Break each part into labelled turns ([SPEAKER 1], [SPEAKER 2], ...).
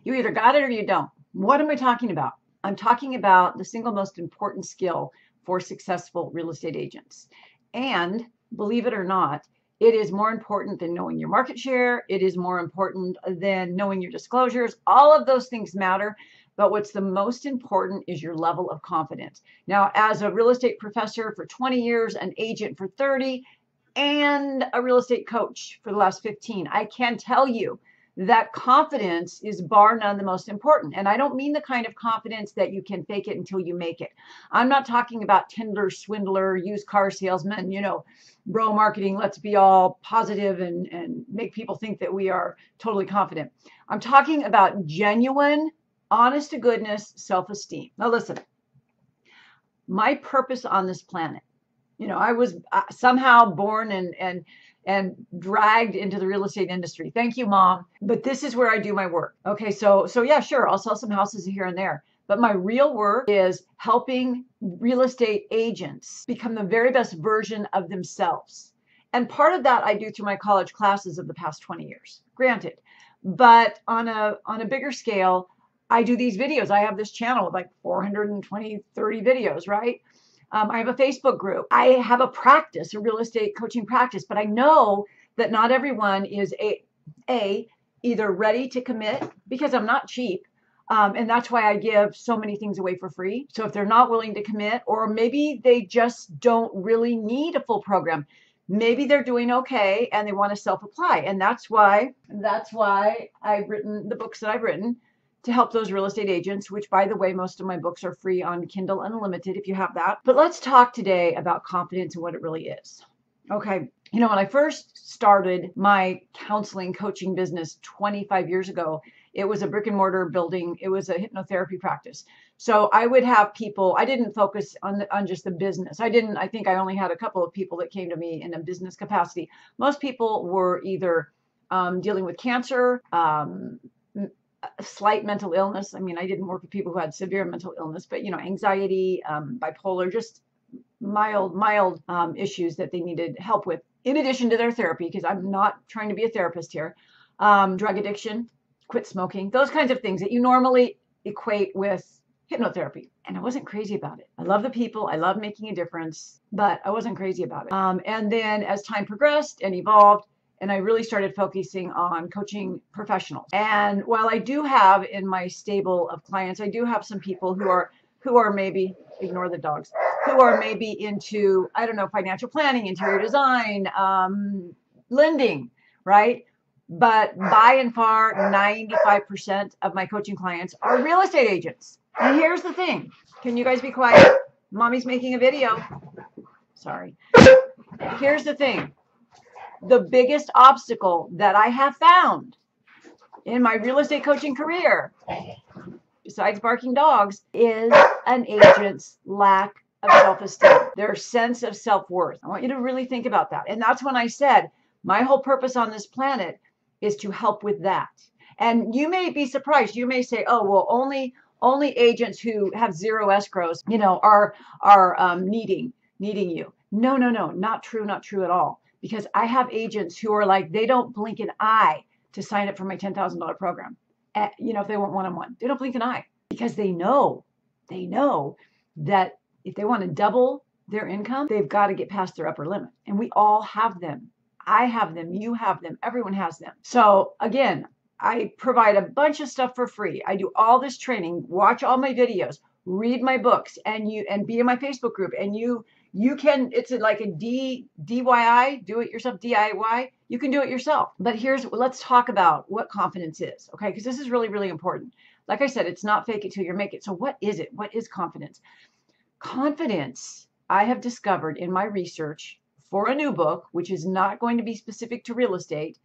[SPEAKER 1] You either got it or you don't. What am I talking about? I'm talking about the single most important skill for successful real estate agents. And believe it or not, it is more important than knowing your market share. It is more important than knowing your disclosures. All of those things matter. But what's the most important is your level of confidence. Now, as a real estate professor for 20 years, an agent for 30, and a real estate coach for the last 15, I can tell you that confidence is bar none the most important. And I don't mean the kind of confidence that you can fake it until you make it. I'm not talking about Tinder swindler, used car salesman, bro marketing. Let's be all positive and make people think that we are totally confident. I'm talking about genuine, honest to goodness self-esteem. Now listen, my purpose on this planet, I was somehow born and dragged into the real estate industry. Thank you, Mom. But this is where I do my work. Okay, so yeah, sure, I'll sell some houses here and there. But my real work is helping real estate agents become the very best version of themselves. And part of that I do through my college classes of the past 20 years, granted. But on a bigger scale, I do these videos. I have this channel with like 420, 30 videos, right? I have a Facebook group. I have a practice, a real estate coaching practice, but I know that not everyone is either ready to commit, because I'm not cheap. And that's why I give so many things away for free. So if they're not willing to commit, or maybe they just don't really need a full program, maybe they're doing okay and they want to self-apply. And that's why I've written the books that I've written to help those real estate agents, which, by the way, most of my books are free on Kindle Unlimited if you have that. But let's talk today about confidence and what it really is. Okay. When I first started my counseling coaching business 25 years ago, it was a brick and mortar building. It was a hypnotherapy practice. So I would have people, I didn't focus on just the business. I think I only had a couple of people that came to me in a business capacity. Most people were either dealing with cancer, slight mental illness. I mean, I didn't work with people who had severe mental illness, but anxiety, bipolar, just mild issues that they needed help with, in addition to their therapy, because I'm not trying to be a therapist here. Drug addiction, quit smoking, those kinds of things that you normally equate with hypnotherapy. And I wasn't crazy about it. I love the people. I love making a difference, but I wasn't crazy about it. And then as time progressed and evolved, and I really started focusing on coaching professionals. And while I do have in my stable of clients, I do have some people who are maybe, ignore the dogs, who are maybe into, I don't know, financial planning, interior design, lending, right? But by and far, 95% of my coaching clients are real estate agents. And here's the thing. Can you guys be quiet? Mommy's making a video. Sorry. Here's the thing. The biggest obstacle that I have found in my real estate coaching career, besides barking dogs, is an agent's lack of self-esteem, their sense of self-worth. I want you to really think about that. And that's when I said, my whole purpose on this planet is to help with that. And you may be surprised. You may say, oh, well, only agents who have zero escrows, are needing you. No, not true at all. Because I have agents who are like, they don't blink an eye to sign up for my $10,000 program. If they want one-on-one, they don't blink an eye, because they know that if they want to double their income, they've got to get past their upper limit. And we all have them. I have them. You have them. Everyone has them. So again, I provide a bunch of stuff for free. I do all this training, watch all my videos, read my books, and be in my Facebook group. And you can, it's like a DIY, do it yourself, DIY. You can do it yourself. But let's talk about what confidence is, okay? Because this is really, really important. Like I said, it's not fake it till you make it. So what is it? What is confidence? Confidence, I have discovered in my research for a new book, which is not going to be specific to real estate,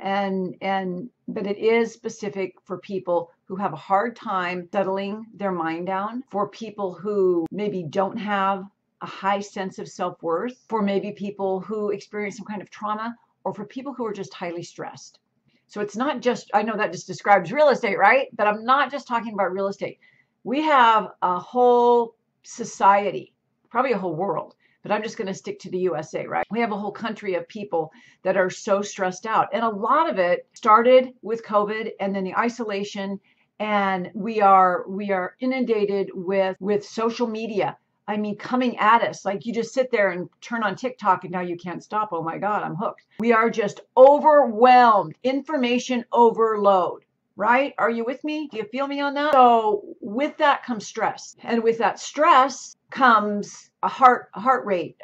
[SPEAKER 1] but it is specific for people who have a hard time settling their mind down, for people who maybe don't have a high sense of self-worth, for maybe people who experience some kind of trauma, or for people who are just highly stressed. So it's not just, I know that just describes real estate, right? But I'm not just talking about real estate. We have a whole society, probably a whole world, but I'm just going to stick to the USA, right? We have a whole country of people that are so stressed out. And a lot of it started with COVID, and then the isolation and we are inundated with social media. I mean, coming at us. Like, you just sit there and turn on TikTok and now you can't stop. Oh my God, I'm hooked. We are just overwhelmed. Information overload, right? Are you with me? Do you feel me on that? So with that comes stress. And with that stress comes a heart rate,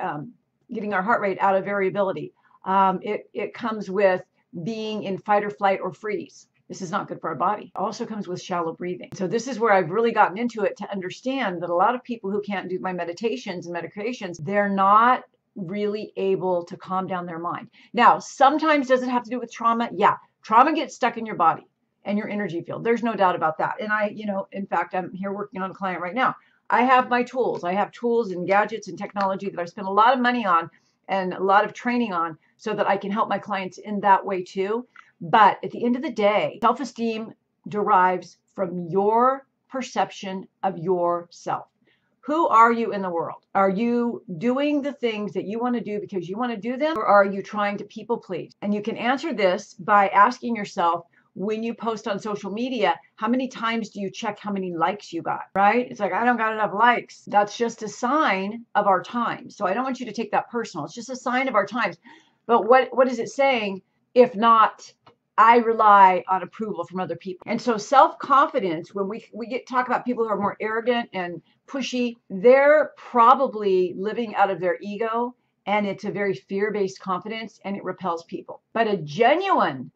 [SPEAKER 1] getting our heart rate out of variability. It comes with being in fight or flight or freeze. This is not good for our body. It also comes with shallow breathing. So this is where I've really gotten into it, to understand that a lot of people who can't do my meditations and medications, they're not really able to calm down their mind. Now, sometimes does it have to do with trauma? Yeah. Trauma gets stuck in your body and your energy field. There's no doubt about that. And in fact, I'm here working on a client right now. I have my tools. I have tools and gadgets and technology that I've spent a lot of money on and a lot of training on, so that I can help my clients in that way too. But at the end of the day, self-esteem derives from your perception of yourself. Who are you in the world? Are you doing the things that you want to do because you want to do them, or are you trying to people please? And you can answer this by asking yourself, when you post on social media, how many times do you check how many likes you got, right? It's like, I don't got enough likes. That's just a sign of our times. So I don't want you to take that personal. It's just a sign of our times. But what is it saying? If not, I rely on approval from other people. And so self-confidence, when we talk about people who are more arrogant and pushy, they're probably living out of their ego, and it's a very fear-based confidence, and it repels people. But a genuine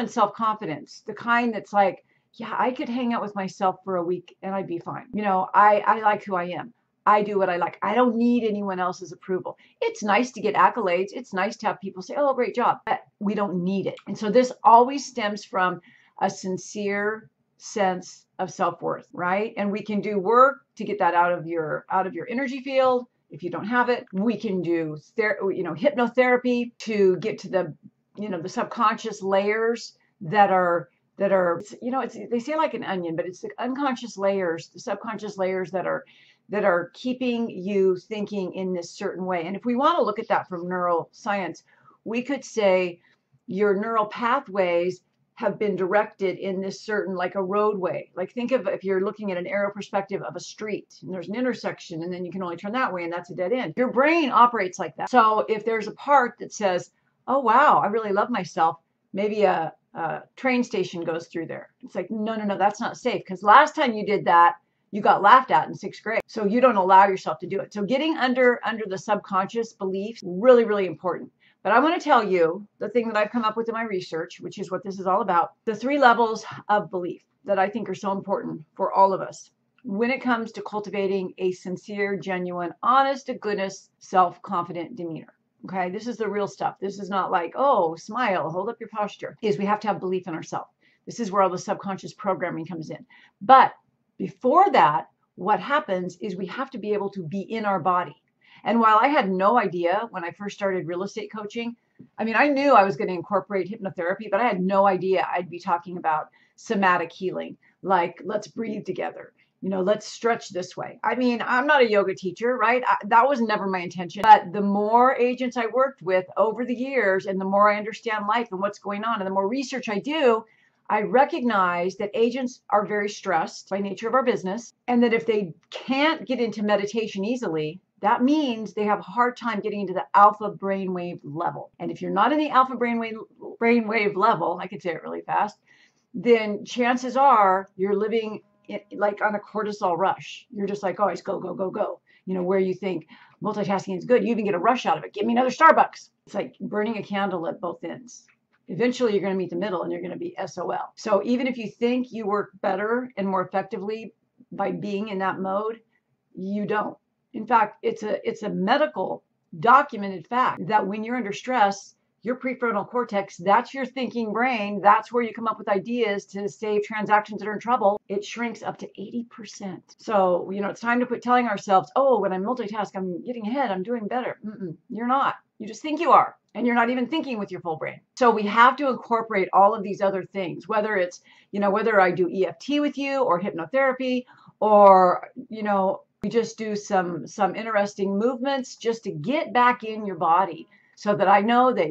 [SPEAKER 1] self-confidence, the kind that's like, yeah, I could hang out with myself for a week and I'd be fine. I like who I am. I do what I like. I don't need anyone else's approval. It's nice to get accolades. It's nice to have people say, oh, great job. But we don't need it. And so this always stems from a sincere sense of self-worth, right? And we can do work to get that out of your energy field. If you don't have it, we can do hypnotherapy to get to the subconscious layers that are they say like an onion, but it's the unconscious layers, the subconscious layers that are keeping you thinking in this certain way. And if we want to look at that from neuroscience, we could say your neural pathways have been directed in this certain, like a roadway. Like, think of, if you're looking at an aerial perspective of a street and there's an intersection and then you can only turn that way and that's a dead end. Your brain operates like that. So if there's a part that says, oh, wow, I really love myself, maybe a train station goes through there. It's like, no, that's not safe, because last time you did that, you got laughed at in 6th grade. So you don't allow yourself to do it. So getting under the subconscious beliefs, really, really important. But I want to tell you the thing that I've come up with in my research, which is what this is all about, the 3 levels of belief that I think are so important for all of us when it comes to cultivating a sincere, genuine, honest to goodness, self-confident demeanor. Okay, this is the real stuff. This is not like, oh, smile, hold up your posture. We have to have belief in ourselves. This is where all the subconscious programming comes in. But before that, what happens is we have to be able to be in our body. And while I had no idea when I first started real estate coaching, I mean, I knew I was going to incorporate hypnotherapy, but I had no idea I'd be talking about somatic healing, like let's breathe together. Let's stretch this way. I mean, I'm not a yoga teacher, right? That was never my intention. But the more agents I worked with over the years, and the more I understand life and what's going on, and the more research I do, I recognize that agents are very stressed by nature of our business, and that if they can't get into meditation easily, that means they have a hard time getting into the alpha brainwave level. And if you're not in the alpha brainwave level, I could say it really fast, then chances are you're living like on a cortisol rush. You're just like, always go, go, go, go. Where you think multitasking is good, you even get a rush out of it. Give me another Starbucks. It's like burning a candle at both ends. Eventually, you're going to meet the middle and you're going to be SOL. So even if you think you work better and more effectively by being in that mode, you don't. In fact, it's a medical documented fact that when you're under stress, your prefrontal cortex, that's your thinking brain, that's where you come up with ideas to save transactions that are in trouble, it shrinks up to 80%. So, it's time to quit telling ourselves, oh, when I multitask, I'm getting ahead, I'm doing better. You're not. You just think you are, and you're not even thinking with your full brain. So we have to incorporate all of these other things, whether it's, whether I do EFT with you or hypnotherapy, or, we just do some interesting movements just to get back in your body, so that I know that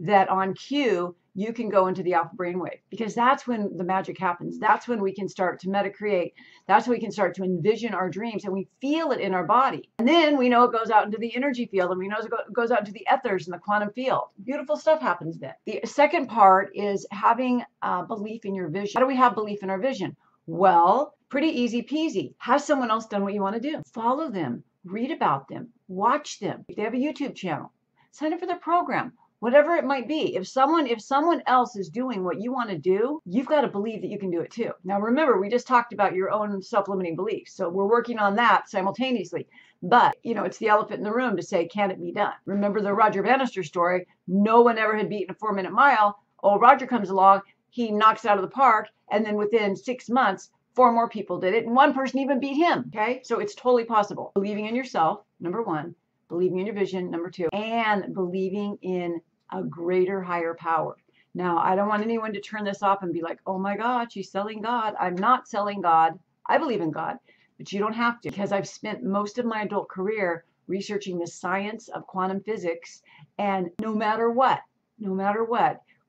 [SPEAKER 1] that on cue, you can go into the alpha brainwave, because that's when the magic happens. That's when we can start to metacreate. That's when we can start to envision our dreams, and we feel it in our body. And then we know it goes out into the energy field, and we know it goes out into the ethers and the quantum field. Beautiful stuff happens then. The second part is having belief in your vision. How do we have belief in our vision? Well, pretty easy peasy. Have someone else done what you want to do. Follow them, read about them, watch them. If they have a YouTube channel, sign up for their program. Whatever it might be, if someone else is doing what you want to do, you've got to believe that you can do it too. Now remember, we just talked about your own self-limiting beliefs, so we're working on that simultaneously. But it's the elephant in the room to say, can it be done? Remember the Roger Bannister story? No one ever had beaten a 4-minute mile. Old Roger comes along, he knocks it out of the park, and then within 6 months, 4 more people did it, and 1 person even beat him. Okay, so it's totally possible. Believing in yourself, number 1. Believing in your vision, number 2, and believing in a greater, higher power. Now, I don't want anyone to turn this off and be like, oh my God, she's selling God. I'm not selling God. I believe in God, but you don't have to, because I've spent most of my adult career researching the science of quantum physics. And no matter what,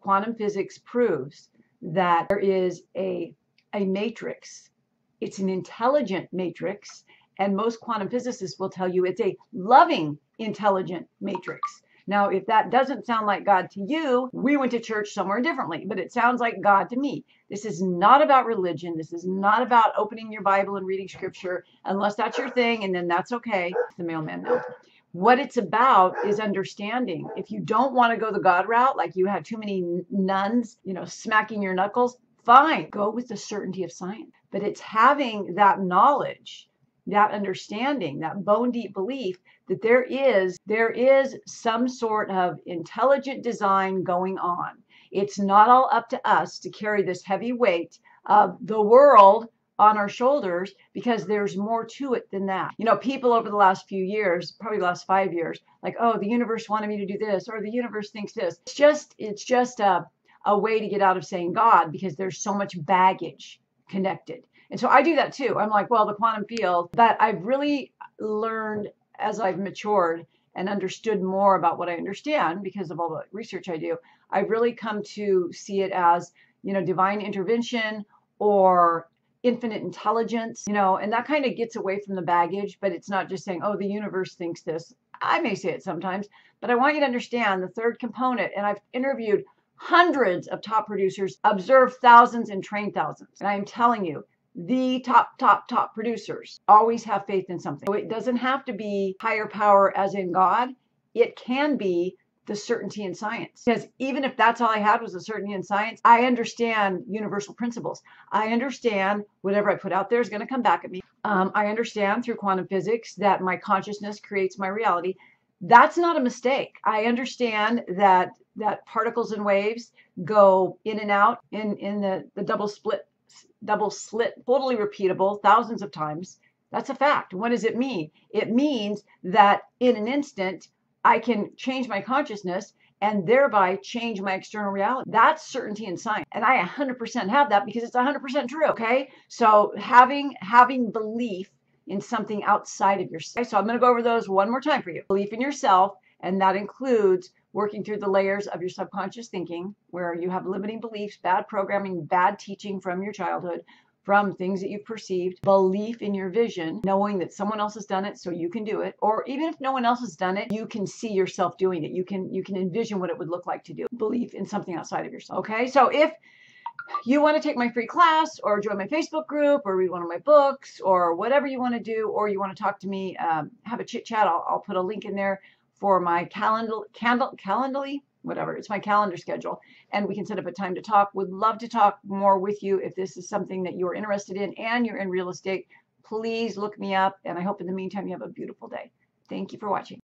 [SPEAKER 1] quantum physics proves that there is a matrix. It's an intelligent matrix. And most quantum physicists will tell you it's a loving, intelligent matrix. Now, if that doesn't sound like God to you, we went to church somewhere differently, but it sounds like God to me. This is not about religion. This is not about opening your Bible and reading scripture, unless that's your thing, and then that's okay. The mailman now. What it's about is understanding. If you don't want to go the God route, like you had too many nuns, smacking your knuckles, fine, go with the certainty of science. But it's having that knowledge, that understanding, that bone deep belief that there is some sort of intelligent design going on. It's not all up to us to carry this heavy weight of the world on our shoulders, because there's more to it than that. People over the last few years, probably the last 5 years, like, oh, the universe wanted me to do this, or the universe thinks this. It's just a way to get out of saying God, because there's so much baggage connected. And so I do that too. I'm like, well, the quantum field, but I've really learned as I've matured and understood more about what I understand because of all the research I do. I've really come to see it as, divine intervention or infinite intelligence, and that kind of gets away from the baggage, but it's not just saying, oh, the universe thinks this. I may say it sometimes, but I want you to understand the third component. And I've interviewed hundreds of top producers, observed thousands, and trained thousands. And I'm telling you, the top producers always have faith in something. So it doesn't have to be higher power as in God. It can be the certainty in science. Because even if that's all I had was a certainty in science, I understand universal principles. I understand whatever I put out there is going to come back at me. I understand through quantum physics that my consciousness creates my reality. That's not a mistake. I understand that particles and waves go in and out in the double slit, totally repeatable thousands of times. That's a fact. What does it mean? It means that in an instant, I can change my consciousness and thereby change my external reality. That's certainty in science. And I 100% have that because it's 100% true. Okay. So having belief in something outside of yourself. So I'm going to go over those one more time for you. Belief in yourself. And that includes working through the layers of your subconscious thinking, where you have limiting beliefs, bad programming, bad teaching from your childhood, from things that you've perceived. Belief in your vision, knowing that someone else has done it so you can do it. Or even if no one else has done it, you can see yourself doing it. You can envision what it would look like to do. Belief in something outside of yourself. Okay, so if you want to take my free class or join my Facebook group or read one of my books or whatever you want to do, or you want to talk to me, have a chit chat, I'll put a link in there for my Calendly, whatever. It's my calendar schedule, and we can set up a time to talk. Would love to talk more with you if this is something that you're interested in and you're in real estate. Please look me up, and I hope in the meantime you have a beautiful day. Thank you for watching.